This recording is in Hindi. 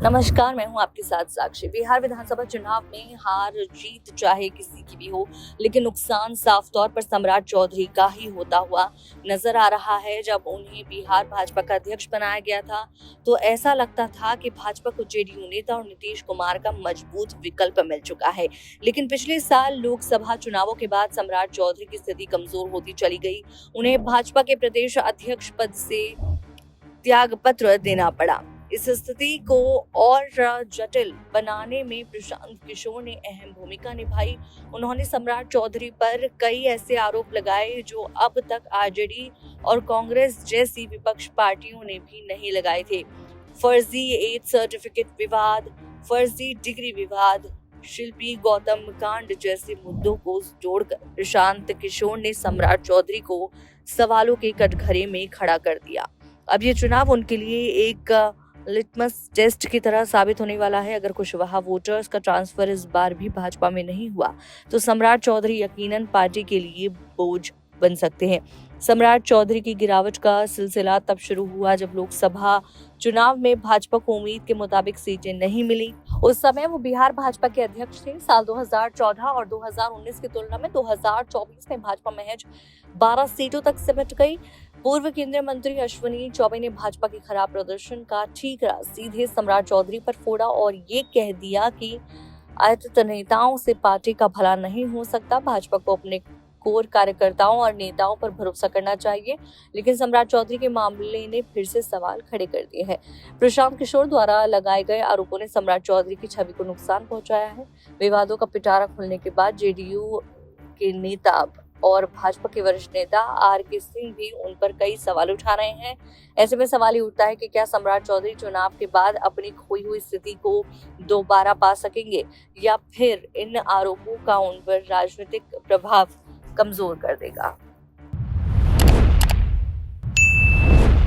नमस्कार, मैं हूं आपके साथ साक्षी। बिहार विधानसभा चुनाव में हार जीत चाहे किसी की भी हो, लेकिन नुकसान साफ तौर पर सम्राट चौधरी का ही होता हुआ नजर आ रहा है। जब उन्हें बिहार भाजपा का अध्यक्ष बनाया गया था तो ऐसा लगता था कि भाजपा को जेडीयू नेता और नीतीश कुमार का मजबूत विकल्प मिल चुका है। लेकिन पिछले साल लोकसभा चुनावों के बाद सम्राट चौधरी की स्थिति कमजोर होती चली गई। उन्हें भाजपा के प्रदेश अध्यक्ष पद से त्याग पत्र देना पड़ा। इस स्थिति को और जटिल बनाने में प्रशांत किशोर ने अहम भूमिका निभाई। उन्होंने सम्राट चौधरी पर कई ऐसे आरोप लगाए जो अब तक आरजेडी और कांग्रेस जैसी विपक्ष पार्टियों ने भी नहीं लगाए थे। फर्जी एज सर्टिफिकेट विवाद, फर्जी डिग्री विवाद, शिल्पी गौतम कांड जैसे मुद्दों को जोड़कर प्रशांत किशोर ने सम्राट चौधरी को सवालों के कटघरे में खड़ा कर दिया। अब ये चुनाव उनके लिए एक लिटमस टेस्ट की तरह साबित होने वाला है। अगर कुशवाहा वोटर्स का ट्रांसफर इस बार भी भाजपा में नहीं हुआ तो सम्राट चौधरी यकीनन पार्टी के लिए बोझ बन सकते हैं। सम्राट चौधरी की गिरावट का सिलसिला तब शुरू हुआ जब लोकसभा चुनाव में भाजपा को उम्मीद के मुताबिक सीटें नहीं मिली। उस समय वो बिहार भाजपा के अध्यक्ष थे। साल 2014 और 2019 की तुलना में 2024 में भाजपा महज 12 सीटों तक सिमट गई। पूर्व केंद्रीय मंत्री अश्विनी चौबे ने भाजपा के खराब प्रदर्शन का ठीकरा सीधे सम्राट चौधरी पर फोड़ा और ये कह दिया कि आयत नेताओं से पार्टी का भला नहीं हो सकता। भाजपा को अपने कोर कार्यकर्ताओं और नेताओं पर भरोसा करना चाहिए। लेकिन सम्राट चौधरी के मामले ने फिर से सवाल खड़े कर दिए हैं। प्रशांत किशोर द्वारा लगाए गए आरोपों ने सम्राट चौधरी की छवि को नुकसान पहुंचाया है। विवादों का पिटारा खुलने के बाद जेडीयू के नेता और भाजपा के वरिष्ठ नेता आर.के. सिंह भी उन पर कई सवाल उठा रहे हैं। ऐसे में सवाल ये उठता है कि क्या सम्राट चौधरी चुनाव के बाद अपनी खोई हुई स्थिति को दोबारा पा सकेंगे या फिर इन आरोपों का उन पर राजनीतिक प्रभाव कमजोर कर देगा।